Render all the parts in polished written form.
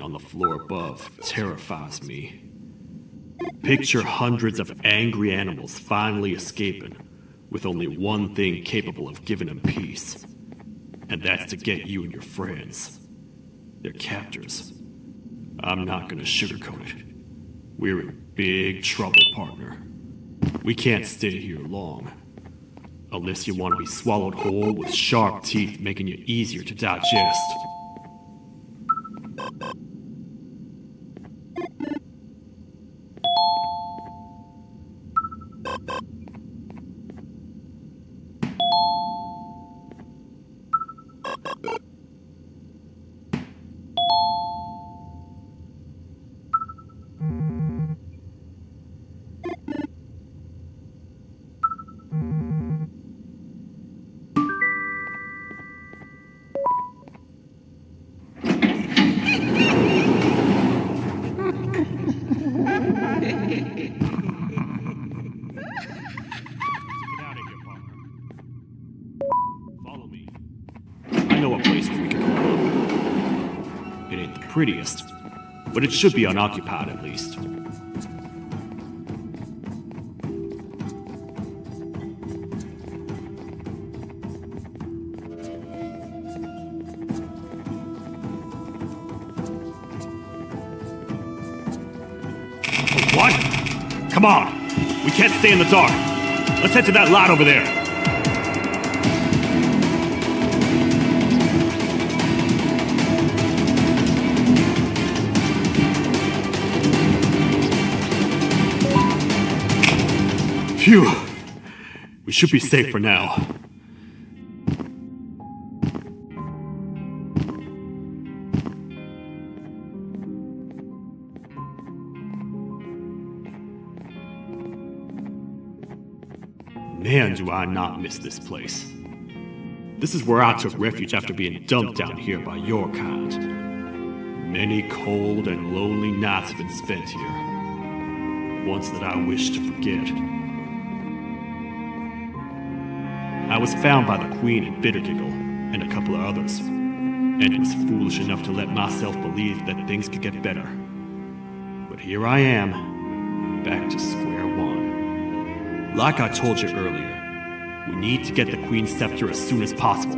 on the floor above terrifies me. Picture hundreds of angry animals finally escaping, with only one thing capable of giving them peace. And that's to get you and your friends. Their captors. I'm not gonna sugarcoat it. We're in big trouble, partner. We can't stay here long. Unless you want to be swallowed whole with sharp teeth making you easier to digest. Prettiest, but it should be unoccupied at least. What? Come on! We can't stay in the dark. Let's head to that lot over there. Phew. We should be safe for now. Man, do I not miss this place. This is where I took refuge after being dumped down here by your kind. Many cold and lonely nights have been spent here. Ones that I wish to forget. I was found by the Queen and Bittergiggle, and a couple of others, and was foolish enough to let myself believe that things could get better. But here I am, back to square one. Like I told you earlier, we need to get the Queen's scepter as soon as possible.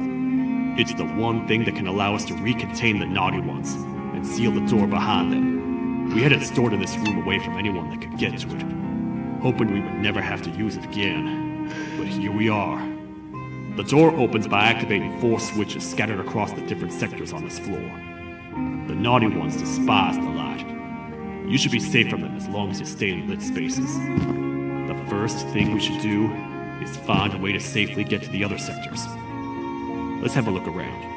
It's the one thing that can allow us to recontain the naughty ones, and seal the door behind them. We had it stored in this room away from anyone that could get to it, hoping we would never have to use it again. But here we are. The door opens by activating 4 switches scattered across the different sectors on this floor. The naughty ones despise the light. You should be safe from them as long as you stay in lit spaces. The first thing we should do is find a way to safely get to the other sectors. Let's have a look around.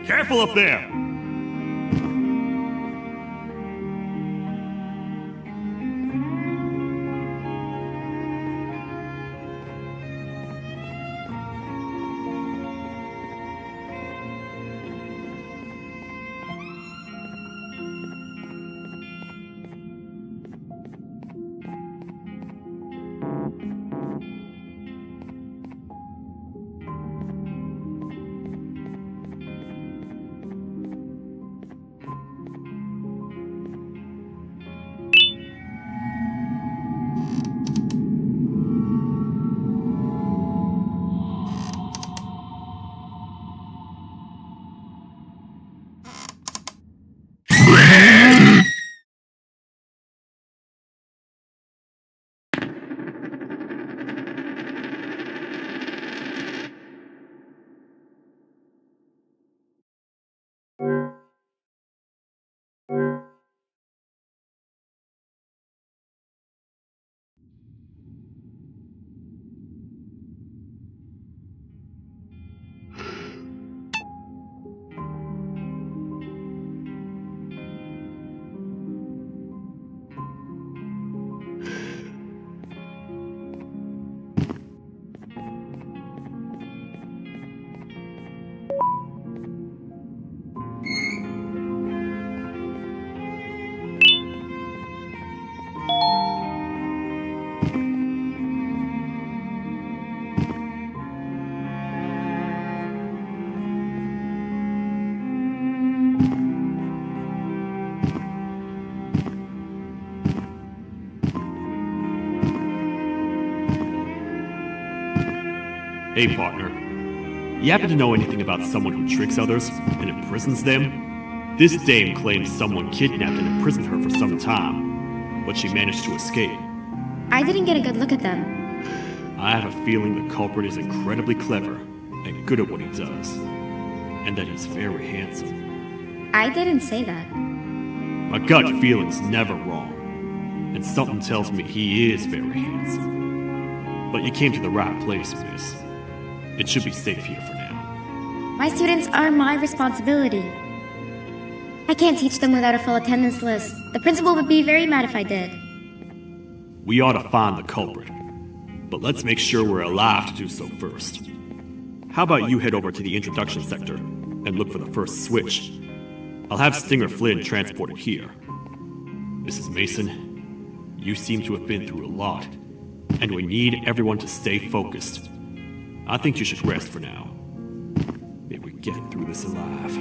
Careful up there! Hey, partner. You happen to know anything about someone who tricks others and imprisons them? This dame claims someone kidnapped and imprisoned her for some time, but she managed to escape. I didn't get a good look at them. I have a feeling the culprit is incredibly clever and good at what he does, and that he's very handsome. I didn't say that. My gut feeling's never wrong, and something tells me he is very handsome. But you came to the right place, miss. It should be safe here for now. My students are my responsibility. I can't teach them without a full attendance list. The principal would be very mad if I did. We ought to find the culprit, but let's make sure we're alive to do so first. How about you head over to the introduction sector and look for the first switch? I'll have Stinger Flynn transported here. Mrs. Mason, you seem to have been through a lot, and we need everyone to stay focused. I think you should rest for now. May we get through this alive.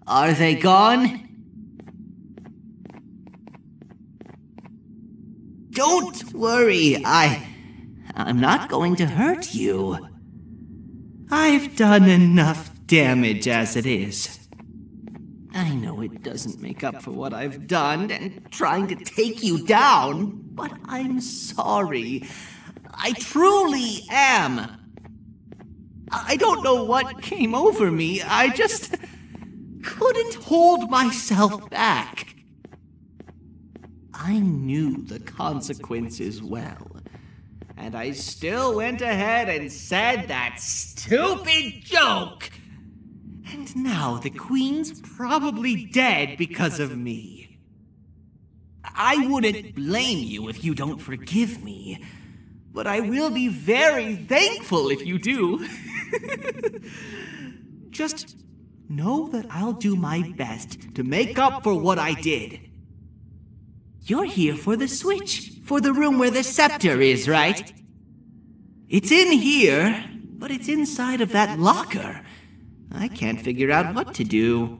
Are they gone? Don't worry, I'm not going to hurt you. I've done enough damage as it is. I know it doesn't make up for what I've done and trying to take you down, but I'm sorry. I truly am. I don't know what came over me. I just couldn't hold myself back. I knew the consequences well, and I still went ahead and said that stupid joke. And now the Queen's probably dead because of me. I wouldn't blame you if you don't forgive me, but I will be very thankful if you do. Just know that I'll do my best to make up for what I did. You're here for the switch, for the room where the scepter is, right? It's in here, but it's inside of that locker. I can't figure out what to do.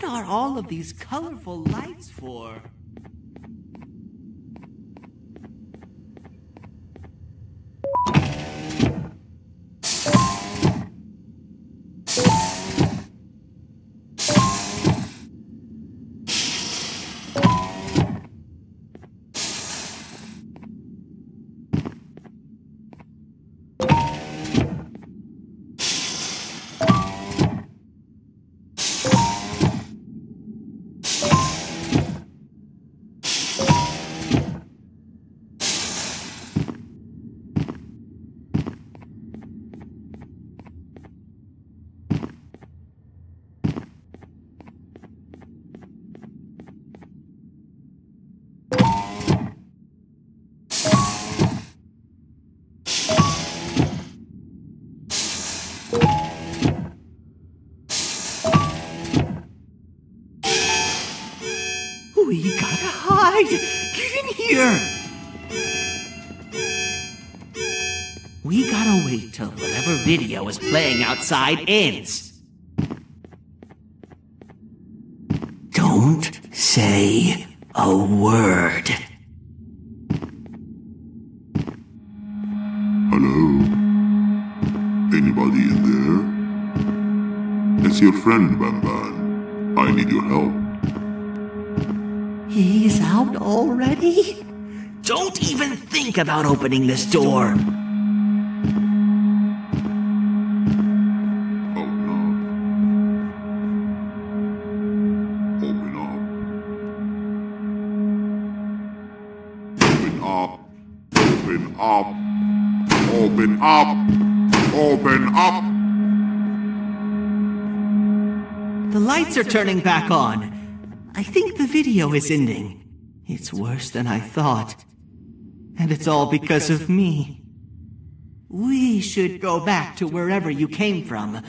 What are all of these colorful lights for? We gotta hide! Get in here! We gotta wait till whatever video is playing outside ends. Don't say a word. Hello? Anybody in there? It's your friend, BANBAN. I need your help. He's out already? Don't even think about opening this door. Oh no. Open up. Open up. Open up. Open up. Open up. The lights are turning back on. I think the video is ending. It's worse than I thought. And it's all because of me. We should go back to wherever you came from.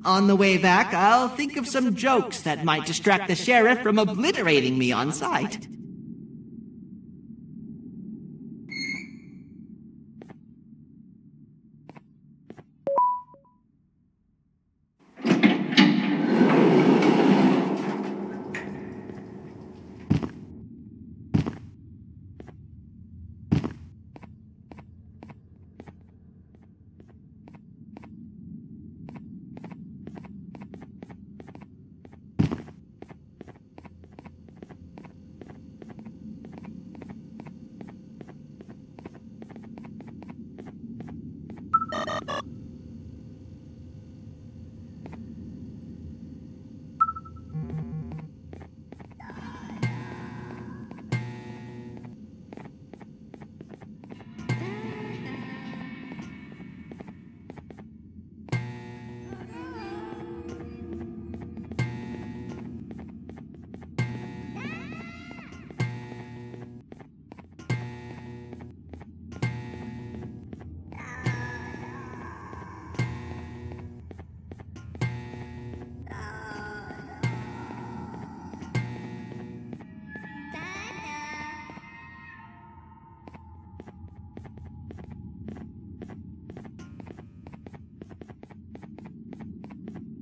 On the way back, I'll think of some jokes that might distract the sheriff from obliterating me on sight.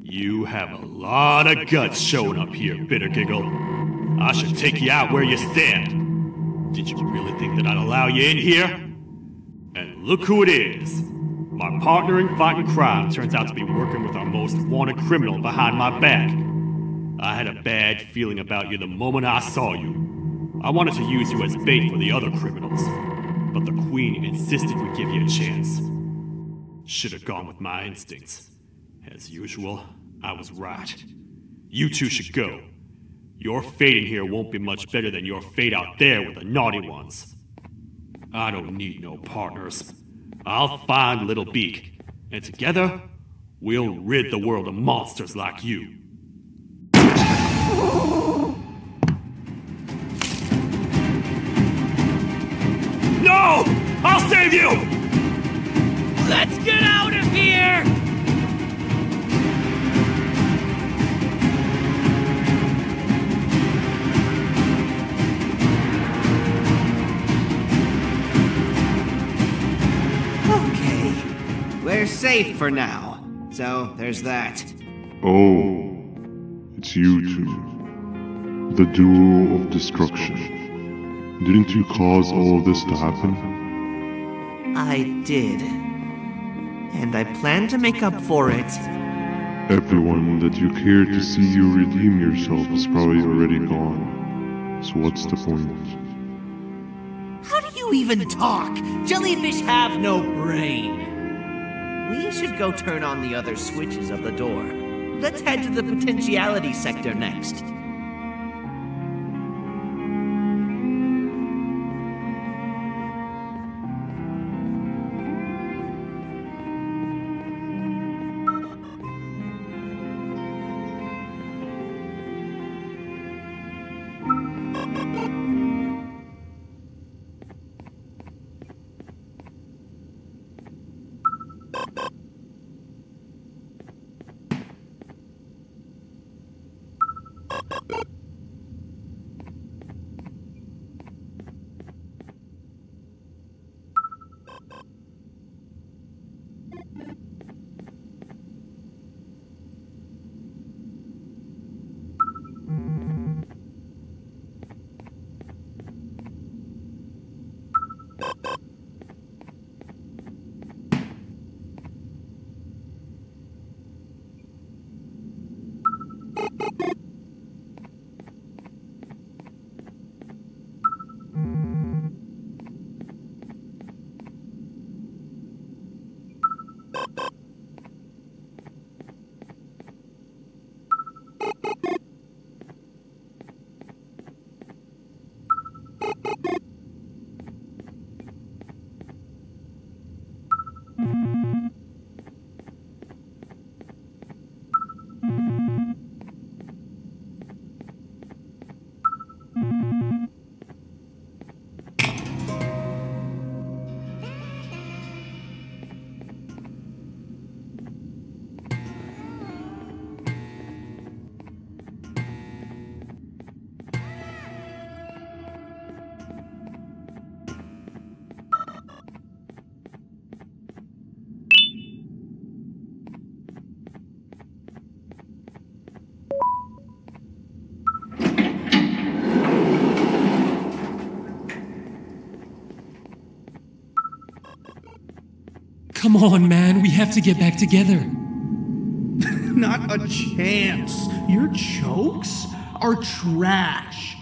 You have a lot of guts showing up here, Bitter Giggle. I should take you out where you stand. Did you really think that I'd allow you in here? And look who it is. My partner in fighting crime turns out to be working with our most wanted criminal behind my back. I had a bad feeling about you the moment I saw you. I wanted to use you as bait for the other criminals, but the Queen insisted we give you a chance. Should have gone with my instincts. As usual, I was right. You two should go. Your fate in here won't be much better than your fate out there with the naughty ones. I don't need no partners. I'll find Little Beak, and together, we'll rid the world of monsters like you. No! I'll save you! Let's get out of here! We're safe for now, so there's that. Oh, It's you two. The duo of destruction. Didn't you cause all of this to happen? I did. And I plan to make up for it. Everyone that you cared to see you redeem yourself is probably already gone. So what's the point? How do you even talk? Jellyfish have no brain. We should go turn on the other switches of the door. Let's head to the potentiality sector next. Come on, man, we have to get back together. Not a chance. Your jokes are trash.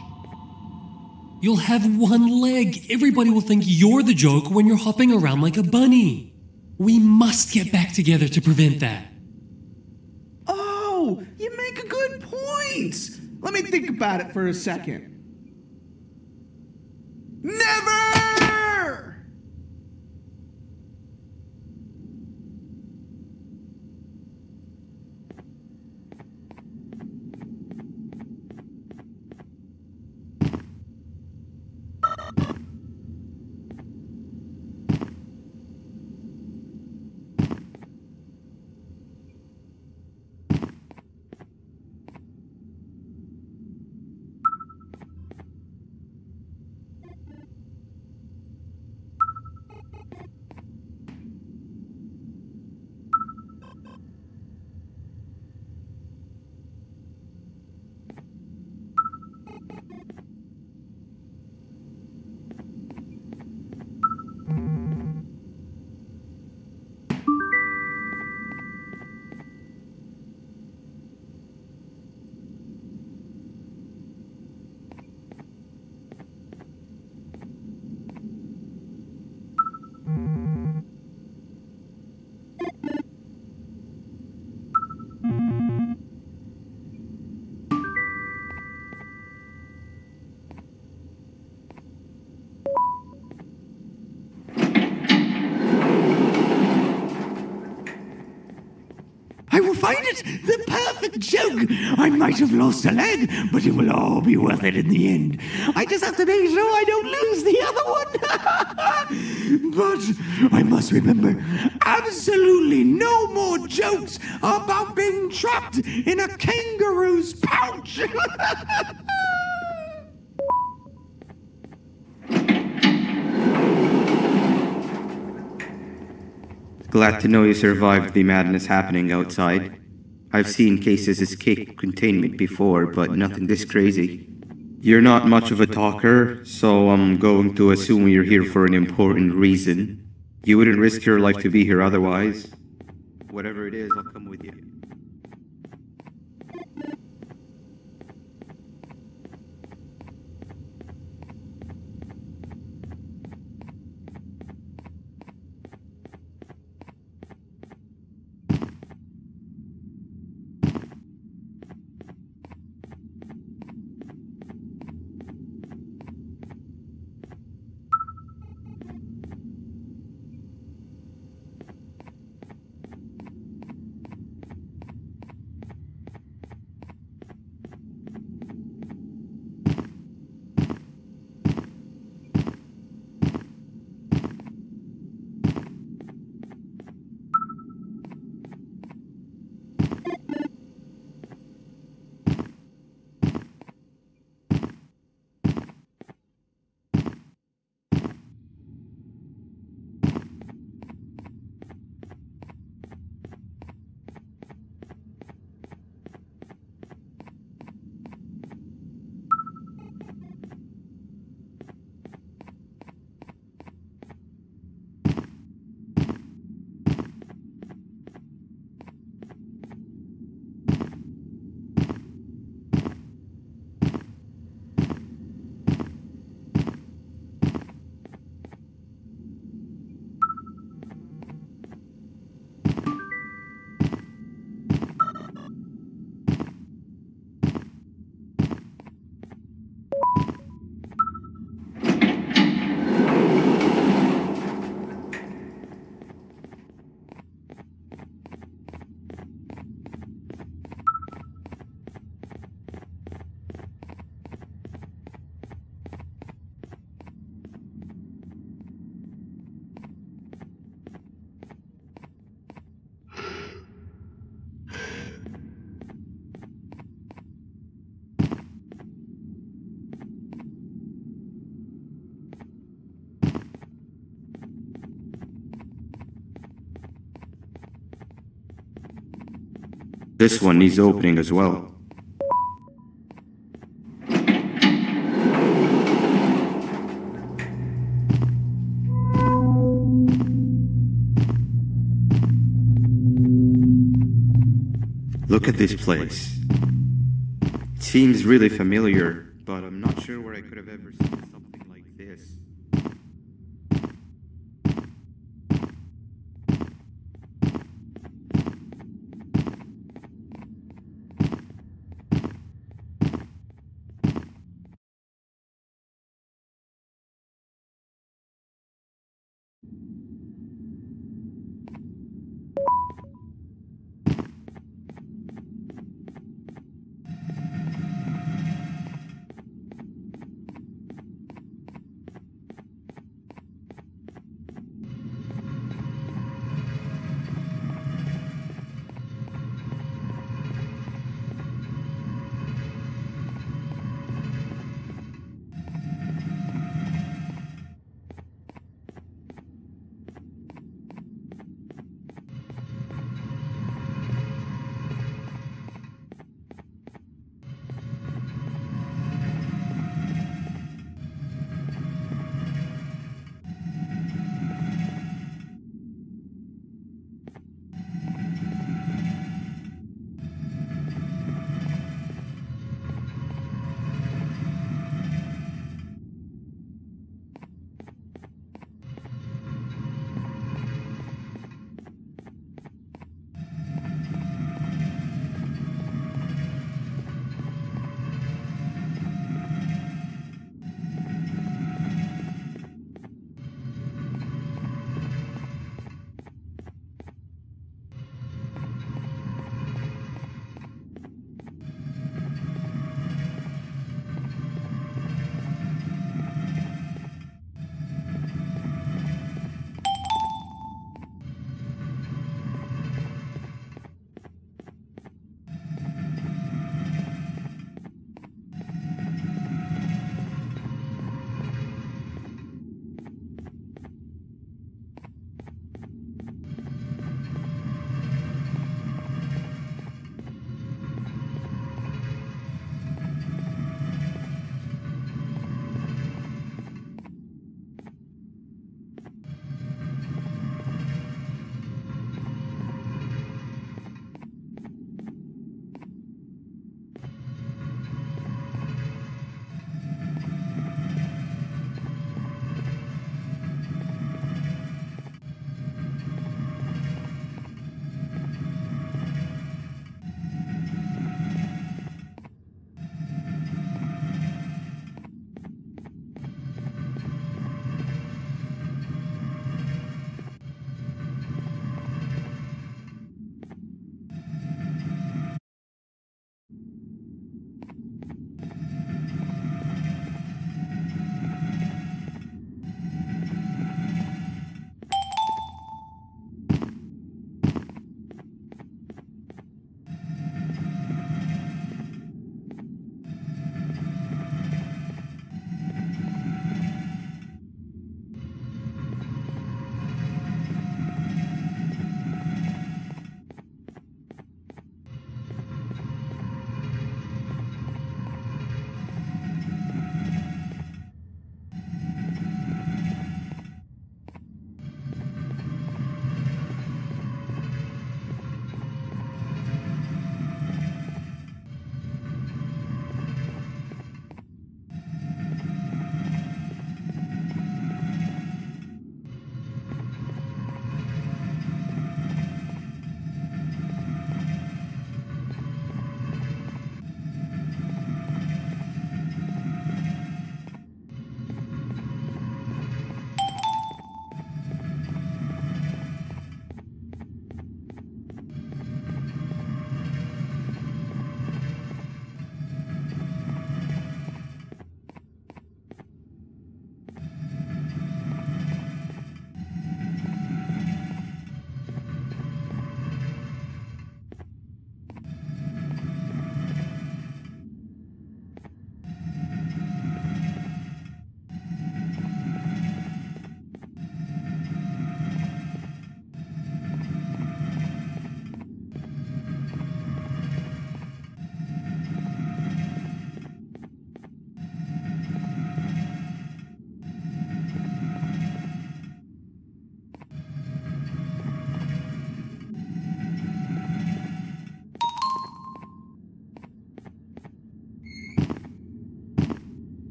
You'll have one leg. Everybody will think you're the joke when you're hopping around like a bunny. We must get back together to prevent that. Oh, you make a good point. Let me think about it for a second. Never! I will find it! The perfect joke! I might have lost a leg, but it will all be worth it in the end. I just have to make sure I don't lose the other one. But I must remember, absolutely no more jokes about being trapped in a kangaroo's pouch. Glad to know you survived the madness happening outside. I've seen cases escape containment before, but nothing this crazy. You're not much of a talker, so I'm going to assume you're here for an important reason. You wouldn't risk your life to be here otherwise. Whatever it is, I'll come with you. This one needs opening as well. Look at this place. It seems really familiar, but I'm not sure where I could have ever seen something like this.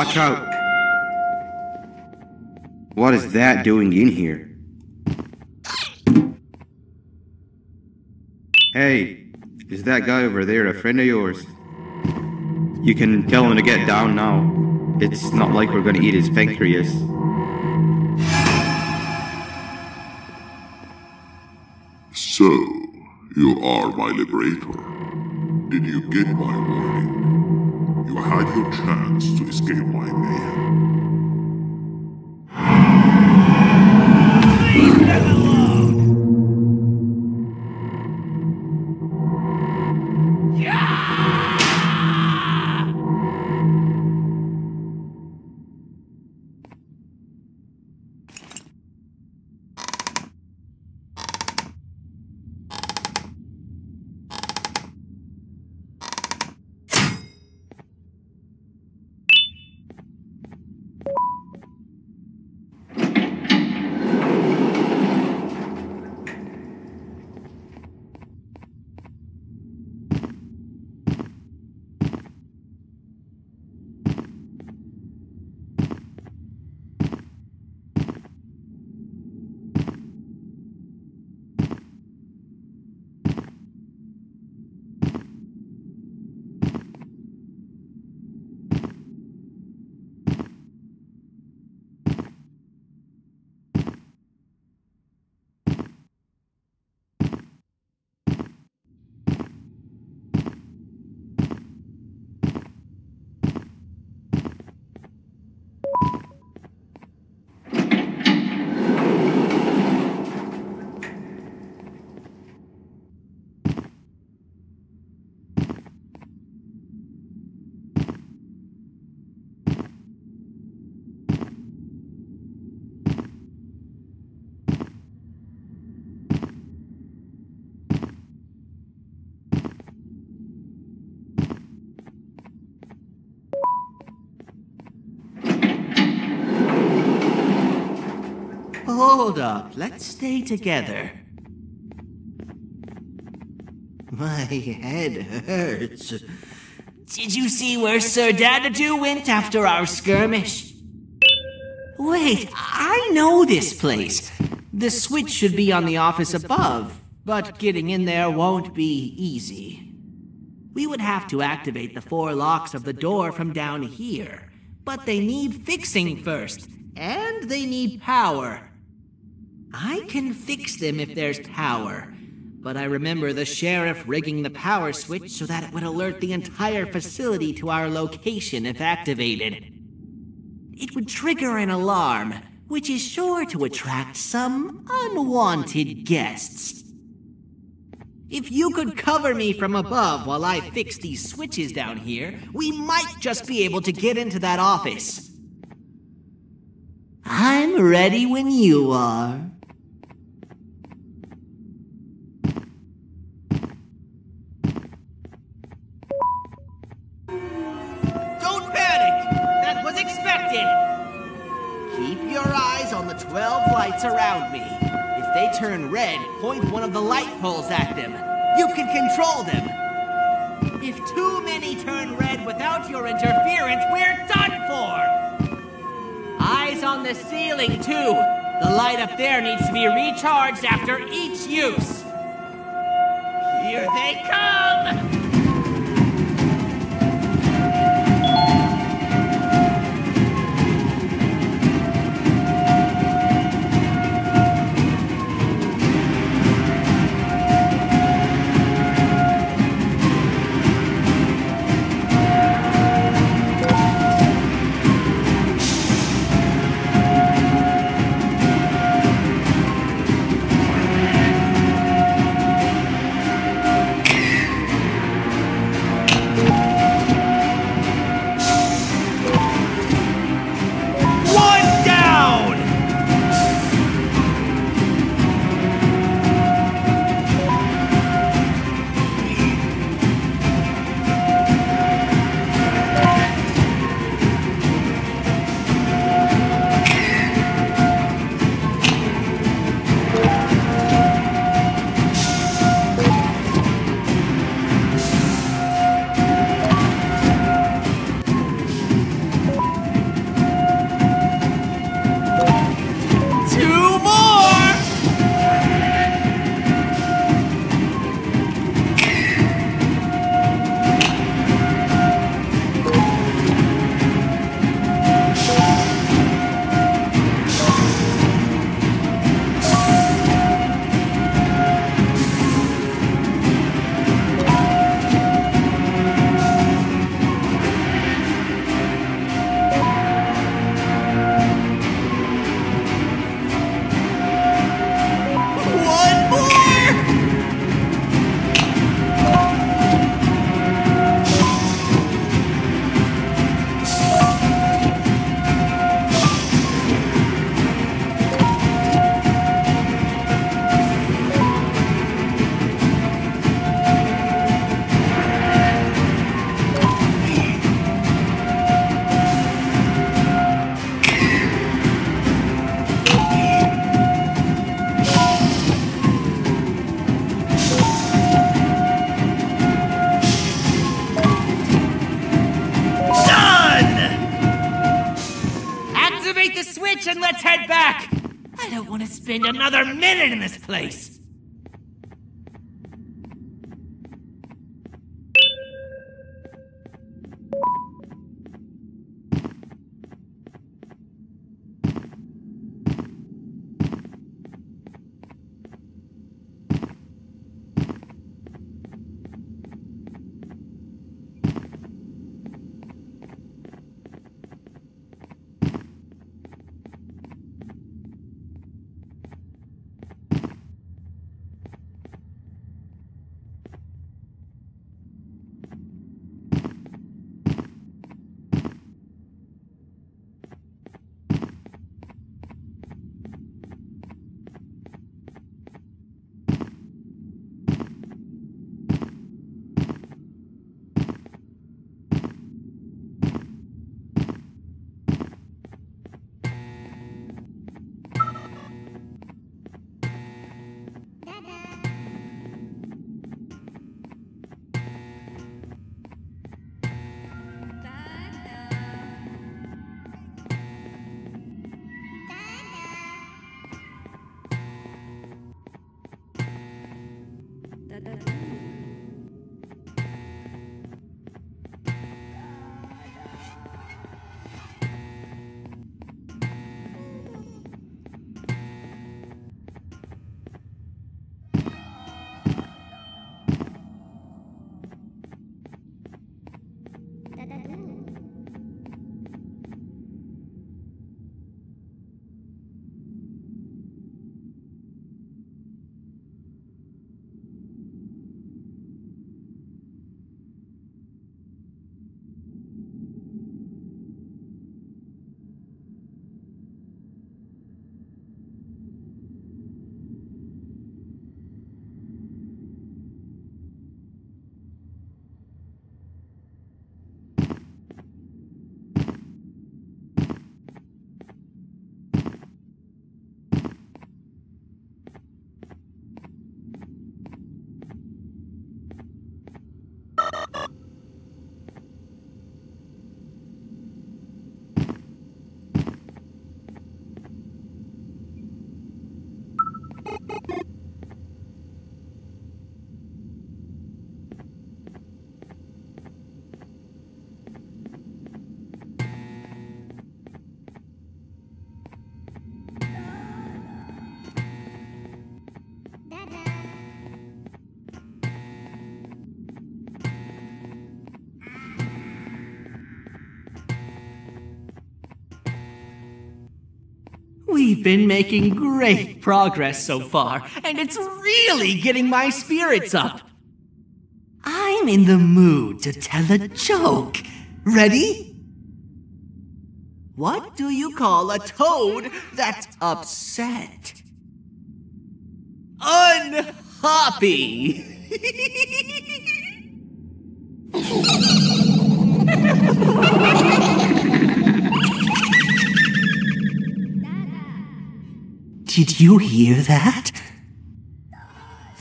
Watch out! What is that doing in here? Hey, is that guy over there a friend of yours? You can tell him to get down now. It's not like we're gonna eat his pancreas. So, you are my liberator. Did you get my warning? You had your chance to escape my mayhem. Leave them alone! Yeah! Hold up, let's stay together. My head hurts. Did you see where Sir Dadadoo went after our skirmish? Wait, I know this place. The switch should be on the office above, but getting in there won't be easy. We would have to activate the 4 locks of the door from down here, but they need fixing first, and they need power. I can fix them if there's power, but I remember the sheriff rigging the power switch so that it would alert the entire facility to our location if activated. It would trigger an alarm, which is sure to attract some unwanted guests. If you could cover me from above while I fix these switches down here, we might just be able to get into that office. I'm ready when you are. Keep your eyes on the 12 lights around me. If they turn red, point one of the light poles at them. You can control them. If too many turn red without your interference, we're done for! Eyes on the ceiling, too. The light up there needs to be recharged after each use. Here they come! head back! I don't want to spend another minute in this place! We've been making great progress so far, and it's really getting my spirits up. I'm in the mood to tell a joke. Ready? What do you call a toad that's upset? Unhappy! Did you hear that?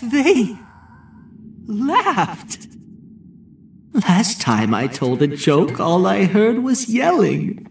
They laughed. Last time I told a joke, all I heard was yelling.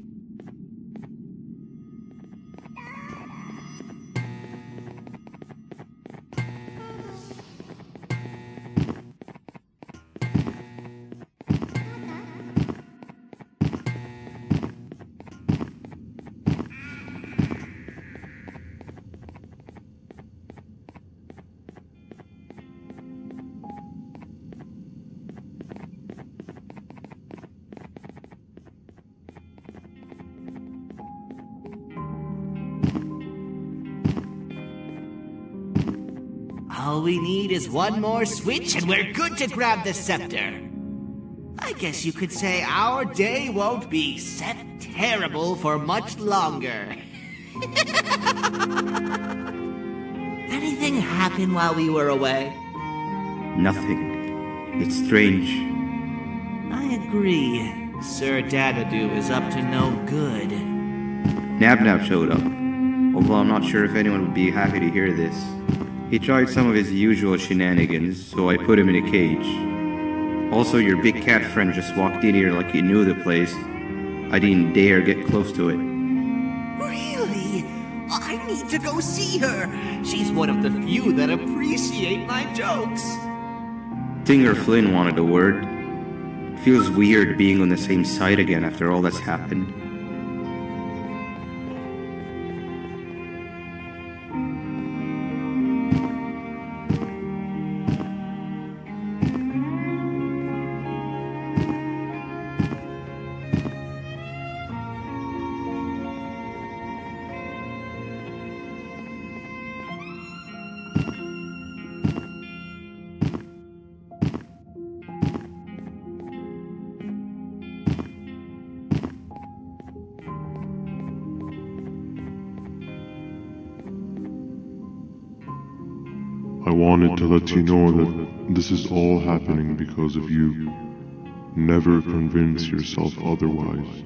All we need is one more switch and we're good to grab the scepter. I guess you could say our day won't be terrible for much longer. Anything happen while we were away? Nothing. It's strange. I agree. Sir Dadadoo is up to no good. Nab showed up. Although I'm not sure if anyone would be happy to hear this. He tried some of his usual shenanigans, so I put him in a cage. Also, your big cat friend just walked in here like he knew the place. I didn't dare get close to it. Really? I need to go see her. She's one of the few that appreciate my jokes. Stinger Flynn wanted a word. Feels weird being on the same side again after all that's happened. I wanted to let you know that this is all happening because of you. Never convince yourself otherwise.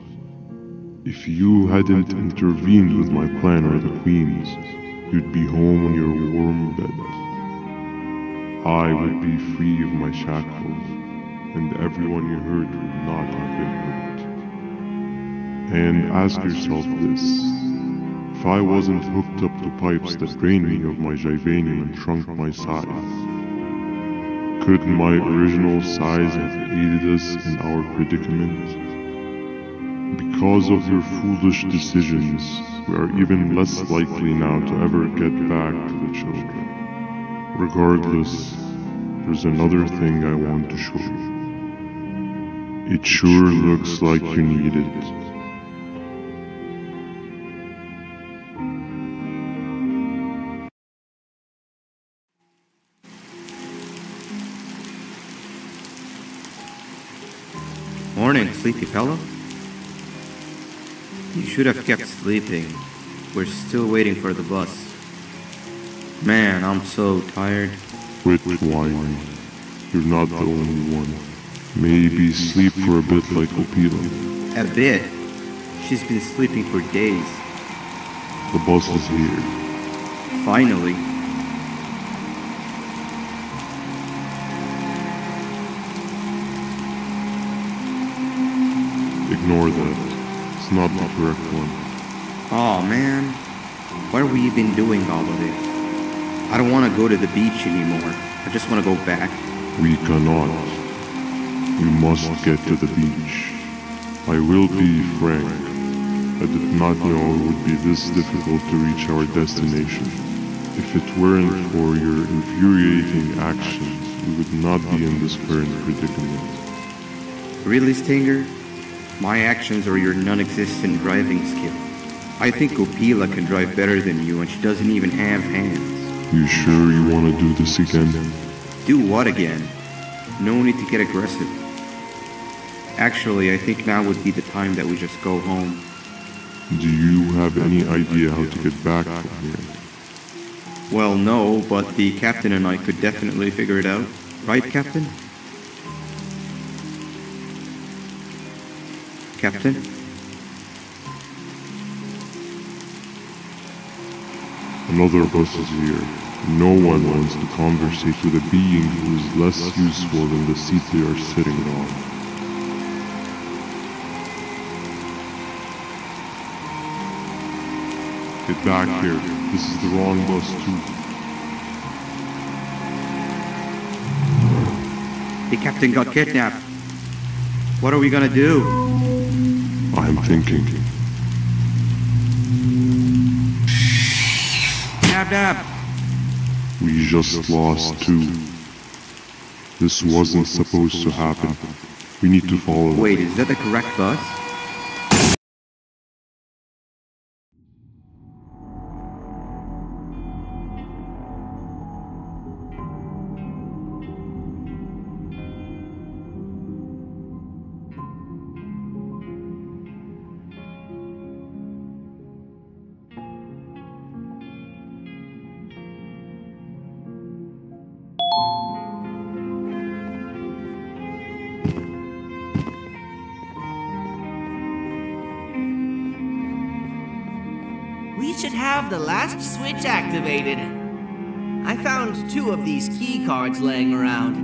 If you hadn't intervened with my plan or the Queen's, you'd be home on your warm bed. I would be free of my shackles, and everyone you hurt would not have been hurt. And ask yourself this. If I wasn't hooked up to pipes that drained me of my Jivanium and shrunk my size, could my original size have aided us in our predicament? Because of your foolish decisions, we are even less likely now to ever get back to the children. Regardless, there's another thing I want to show you. It sure looks like you need it. Morning, sleepy fellow. You should have kept sleeping. We're still waiting for the bus. Man, I'm so tired. Quit whining. You're not the only one. Maybe sleep for a bit like Opila. A bit? She's been sleeping for days. The bus is here. Finally. Ignore that. It's not the correct one. Aw, man. Why are we even doing all of this? I don't want to go to the beach anymore. I just want to go back. We cannot. We must get to the beach. I will be frank. I did not know it would be this difficult to reach our destination. If it weren't for your infuriating actions, we would not be in this current predicament. Really, Stinger? My actions are your non-existent driving skill. I think Opila can drive better than you and she doesn't even have hands. You sure you want to do this again? Do what again? No need to get aggressive. Actually, I think now would be the time that we just go home. Do you have any idea how to get back from here? Well, no, but the captain and I could definitely figure it out. Right, Captain? Captain? Another bus is here. No one wants to conversate with a being who is less useful than the seat they are sitting on. Get back here. This is the wrong bus too. The captain got kidnapped. What are we gonna do? I'm thinking. Nab. We just lost two. This wasn't supposed to happen. We need to follow. Wait, is that the correct bus? We should have the last switch activated. I found 2 of these key cards laying around.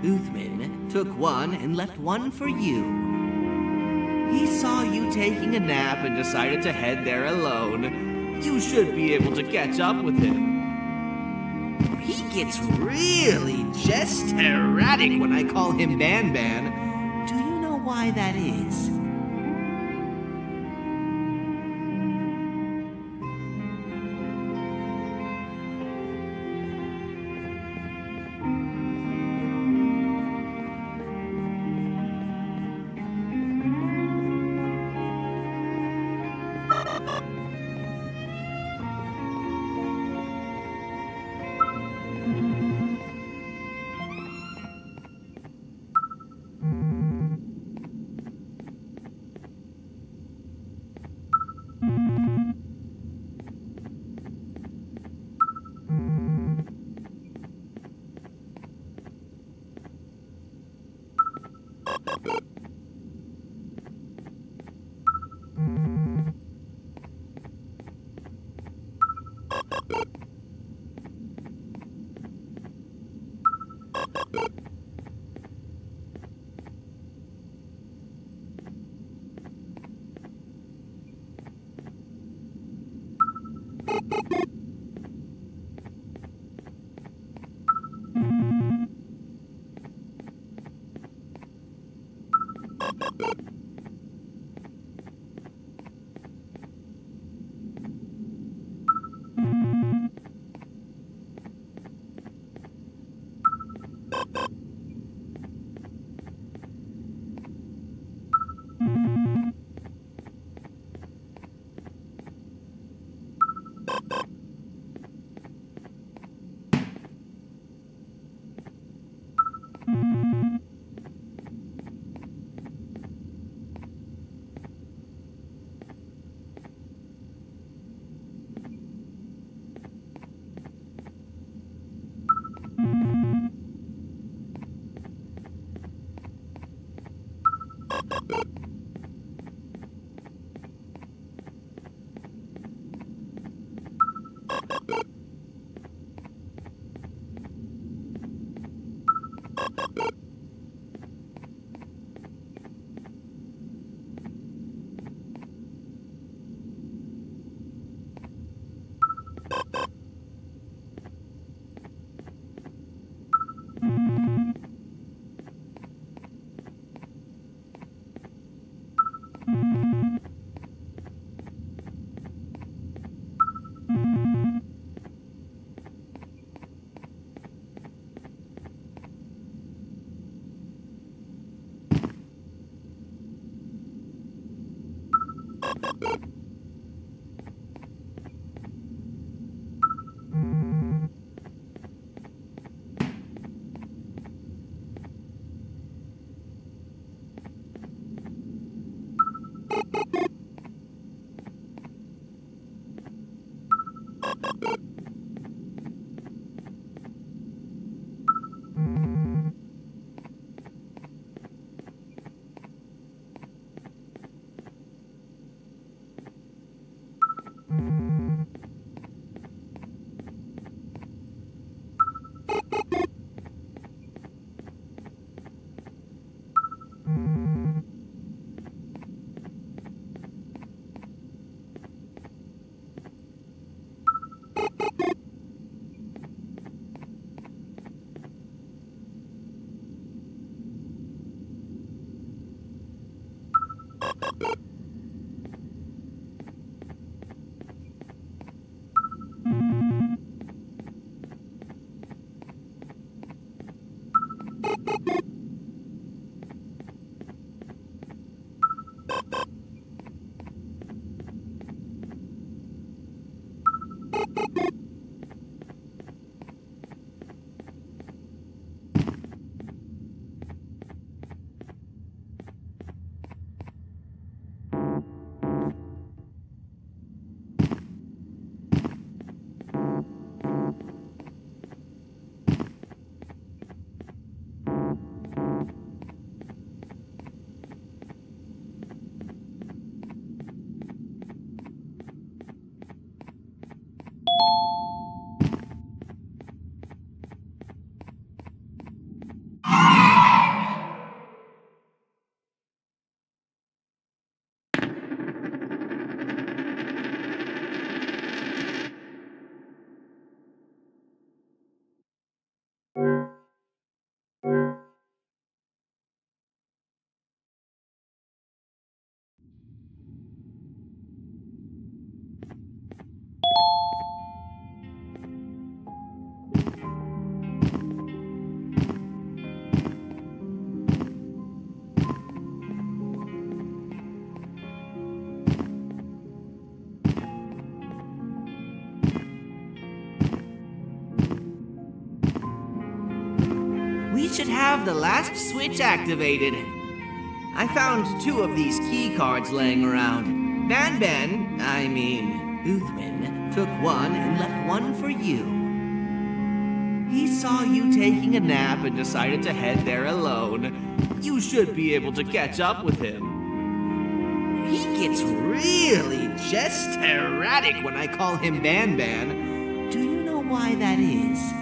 Uthman, took one and left one for you. He saw you taking a nap and decided to head there alone. You should be able to catch up with him. He gets really just erratic when I call him Banban. Do you know why that is? should have the last switch activated. I found 2 of these key cards laying around. Uthman, took 1 and left 1 for you. He saw you taking a nap and decided to head there alone. You should be able to catch up with him. He gets really just erratic when I call him BANBAN. Do you know why that is?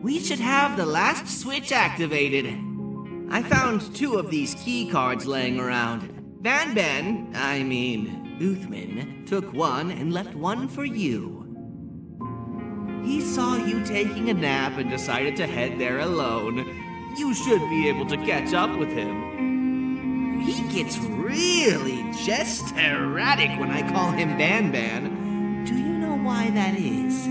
We should have the last switch activated. I found 2 of these key cards laying around. Uthman, took 1 and left 1 for you. He saw you taking a nap and decided to head there alone. You should be able to catch up with him. He gets really just erratic when I call him BANBAN. Do you know why that is?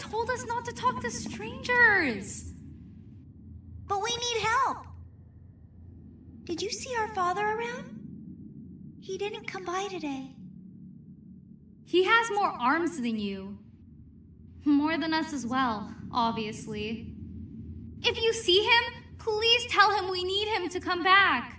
told us not to talk to strangers. But we need help. Did you see our father around? He didn't come by today. He has more arms than you. More than us as well, obviously. If you see him, please tell him we need him to come back.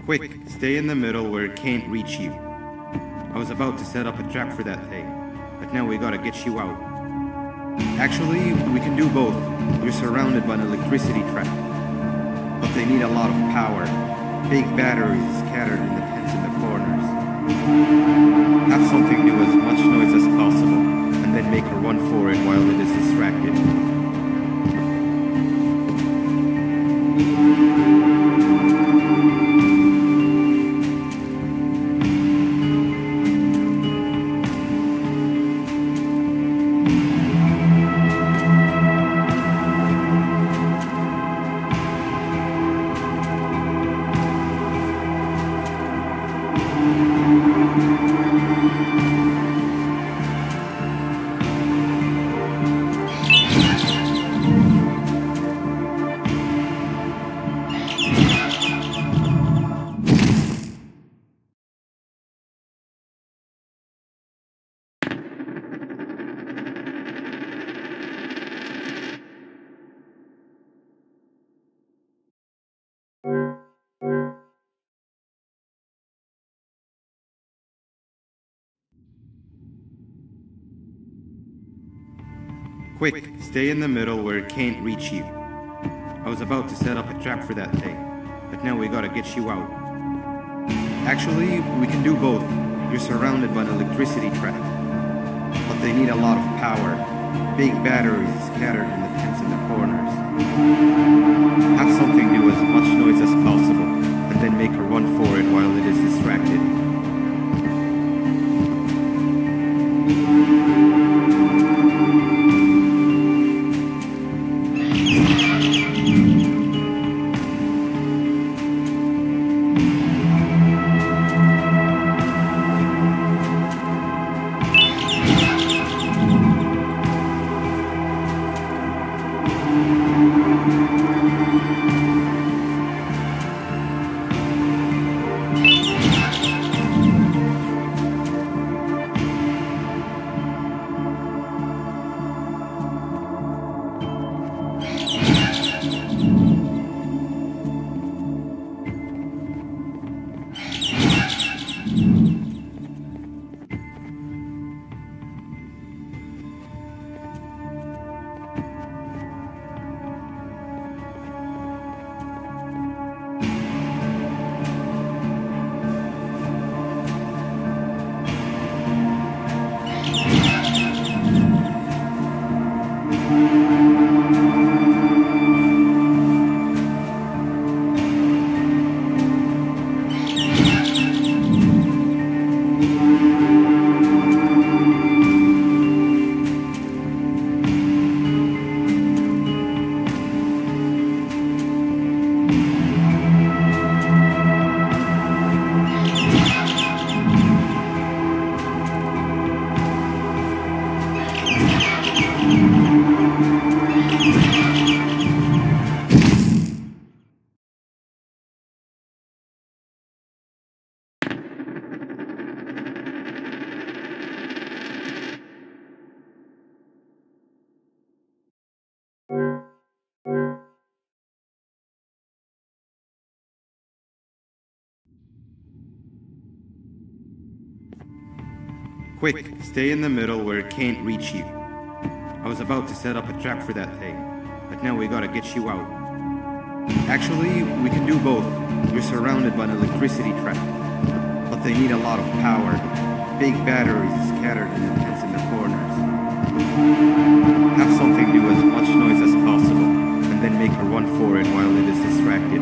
Quick, stay in the middle where it can't reach you. I was about to set up a trap for that thing, but now we gotta get you out. Actually, we can do both. You're surrounded by an electricity trap, but they need a lot of power. Big batteries scattered in the pens in the corners. Have something do as much noise as possible, and then make her run for it while it is distracted. Quick, stay in the middle where it can't reach you. I was about to set up a trap for that thing, but now we gotta get you out. Actually, we can do both. You're surrounded by an electricity trap, but they need a lot of power. Big batteries scattered in the pens in the corners. Have something do as much noise as possible, and then make her run for it while it is distracted. Quick, stay in the middle where it can't reach you. I was about to set up a trap for that thing, but now we gotta get you out. Actually, we can do both. You're surrounded by an electricity trap, but they need a lot of power. Big batteries scattered in the tents in the corners. Have something do as much noise as possible, and then make her run for it while it is distracted.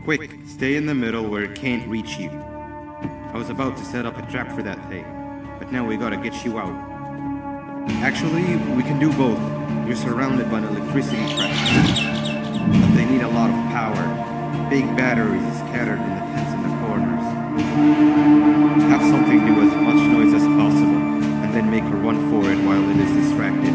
Quick, stay in the middle where it can't reach you. I was about to set up a trap for that thing, but now we gotta get you out. Actually, we can do both. You're surrounded by an electricity trap, but they need a lot of power. Big batteries scattered in the tents in the corners. Have something do as much noise as possible, and then make her run for it while it is distracted.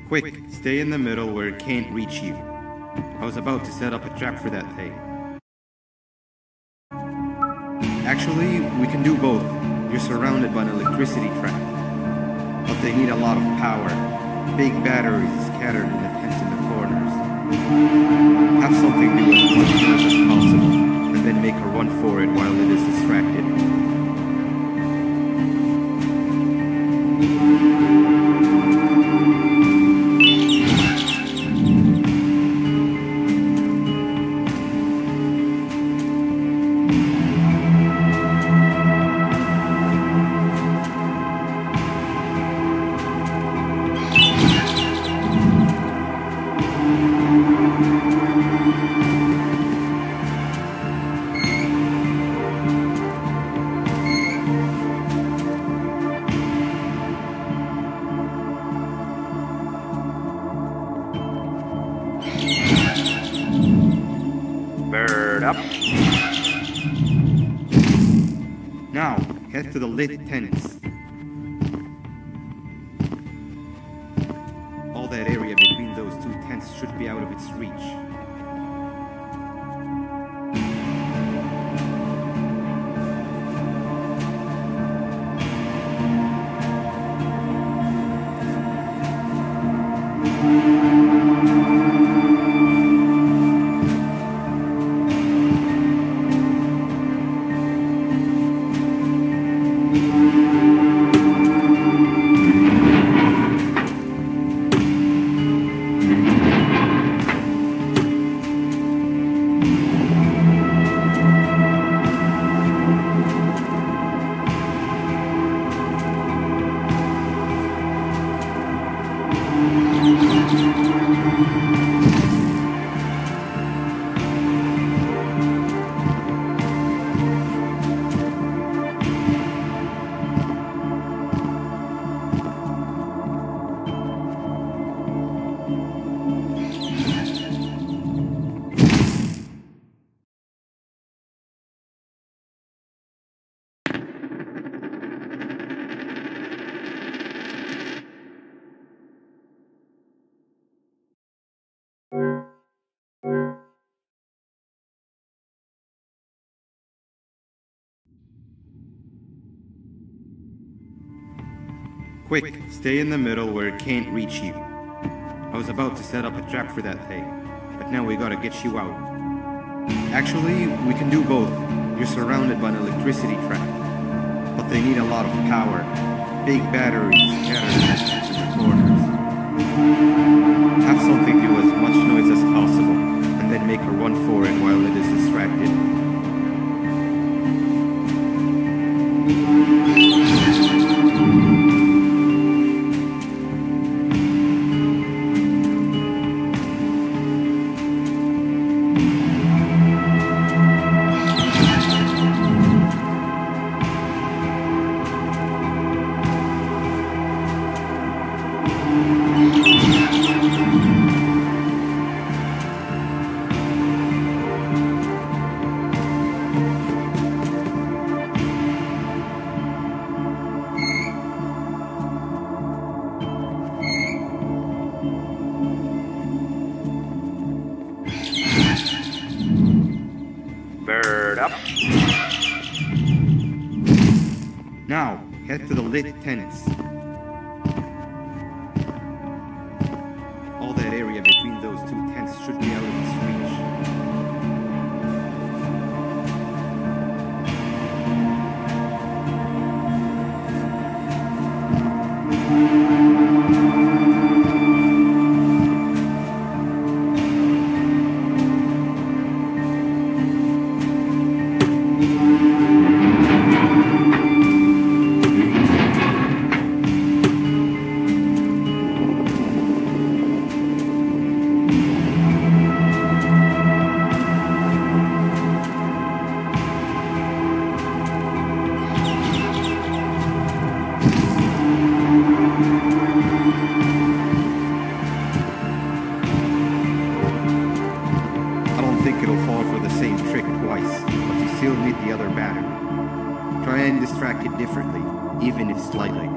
Quick, stay in the middle where it can't reach you. I was about to set up a trap for that thing. Actually, we can do both. You're surrounded by an electricity trap. But they need a lot of power. Big batteries scattered in the tents in the corners. Have something do as much noise as possible, and then make a run for it while it is distracted. Now, head to the lit tents. All that area between those two tents should be out of its reach. Quick, stay in the middle where it can't reach you. I was about to set up a trap for that thing, but now we gotta get you out. Actually, we can do both. You're surrounded by an electricity trap, but they need a lot of power. Big batteries scattered in the corners. Have something do as much noise as possible, and then make a run for it while it is distracted. Now, head to the lit tents. All that area between those two tents should be out of its reach. the other battery. Try and distract it differently, even if slightly.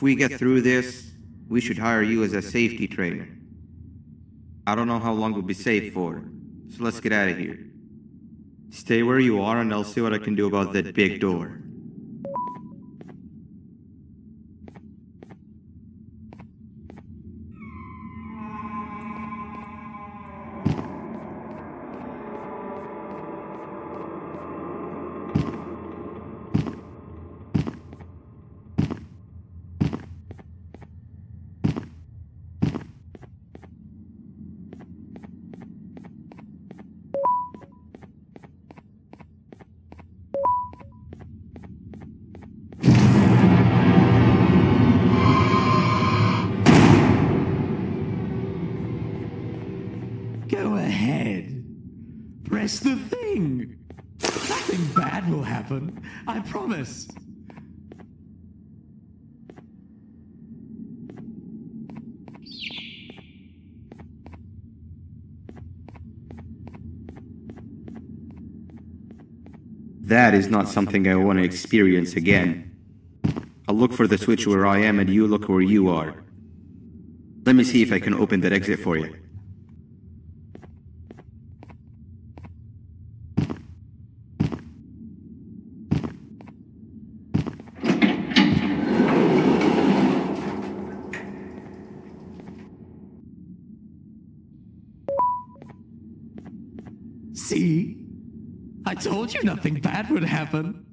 If we get through this, we should hire you as a safety trainer. I don't know how long we'll be safe for, so let's get out of here. Stay where you are and I'll see what I can do about that big door. Go ahead. Press the thing. Nothing bad will happen. I promise. That is not something I want to experience again. I'll look for the switch where I am and you look where you are. Let me see if I can open that exit for you. See? I told you nothing bad would happen.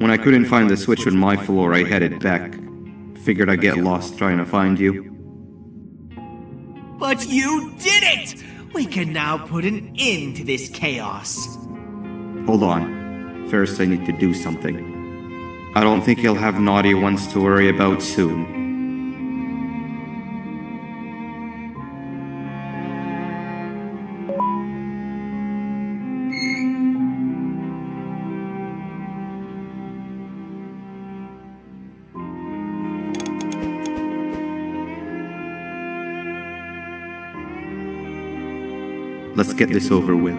When I couldn't find the switch on my floor, I headed back. Figured I'd get lost trying to find you. But you did it! We can now put an end to this chaos. Hold on. First I need to do something. I don't think you'll have naughty ones to worry about soon. Let's get this over with.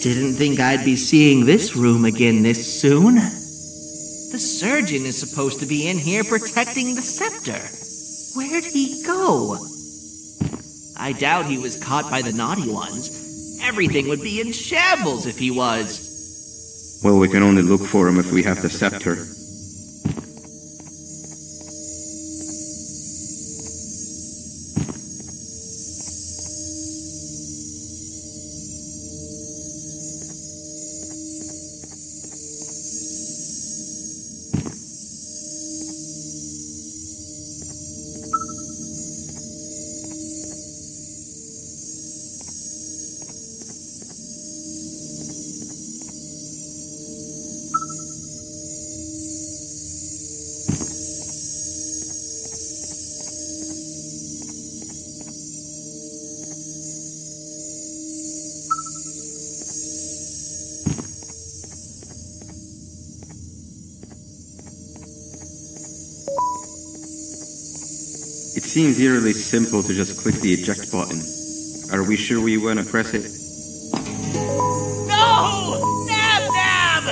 Didn't think I'd be seeing this room again this soon. The surgeon is supposed to be in here protecting the scepter. Where'd he go? I doubt he was caught by the naughty ones. Everything would be in shambles if he was. Well, we can only look for him if we have the scepter. It seems eerily simple to just click the eject button. Are we sure we want to press it? No! Nab Nab!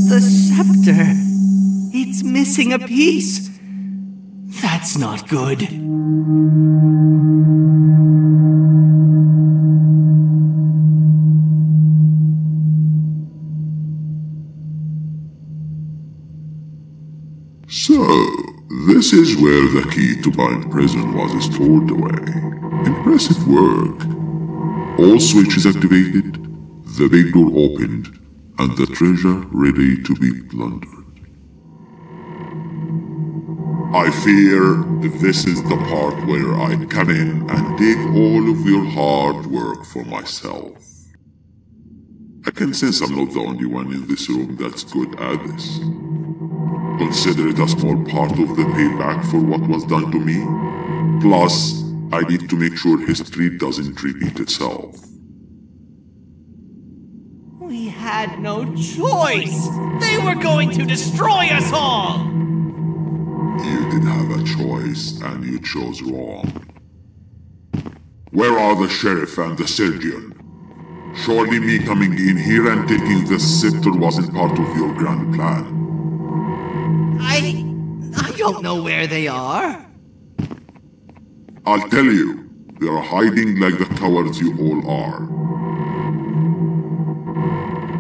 The scepter. It's missing a piece. That's not good. So, this is where the key to BANBAN prison was stored away. Impressive work. All switches activated, the big door opened, and the treasure ready to be plundered. I fear this is the part where I come in and take all of your hard work for myself. I can sense I'm not the only one in this room that's good at this. Consider it a small part of the payback for what was done to me. Plus, I need to make sure history doesn't repeat itself. We had no choice. They were going to destroy us all. You did have a choice, and you chose wrong. Where are the sheriff and the surgeon? Surely me coming in here and taking the scepter wasn't part of your grand plan. I don't know where they are. I'll tell you, they are hiding like the cowards you all are.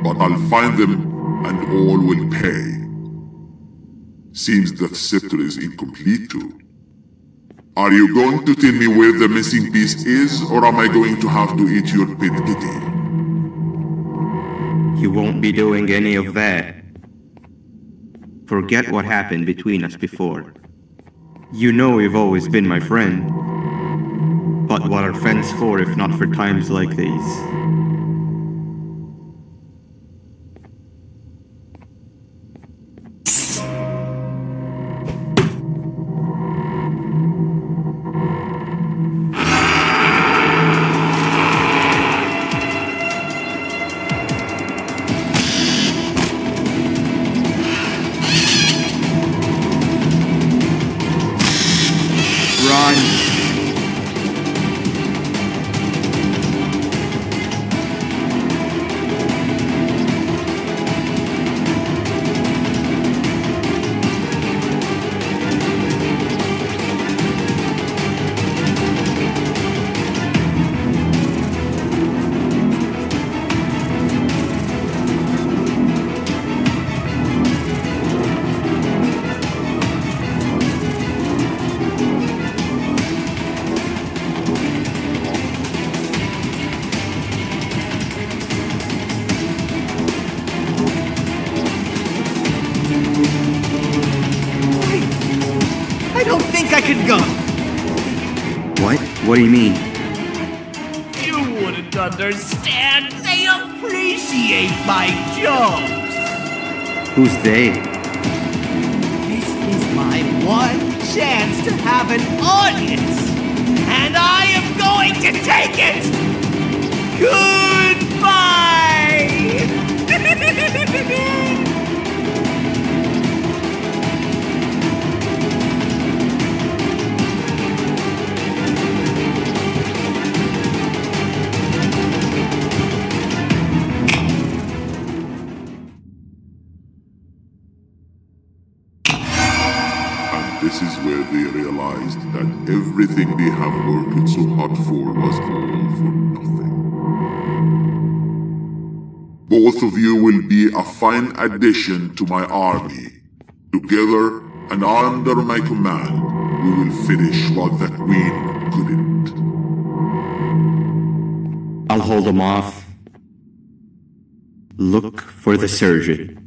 But I'll find them, and all will pay. Seems the scepter is incomplete too. Are you going to tell me where the missing piece is, or am I going to have to eat your pet kitty? You won't be doing any of that. Forget what happened between us before. You know you've always been my friend. But what are friends for if not for times like these? What do you mean? You wouldn't understand. They appreciate my jokes. Who's they? This is my one chance to have an audience. and I am going to take it! Goodbye! This is where they realized that everything they have worked so hard for was all for nothing. Both of you will be a fine addition to my army. Together and under my command, we will finish what the Queen couldn't. I'll hold them off. Look for the surgeon.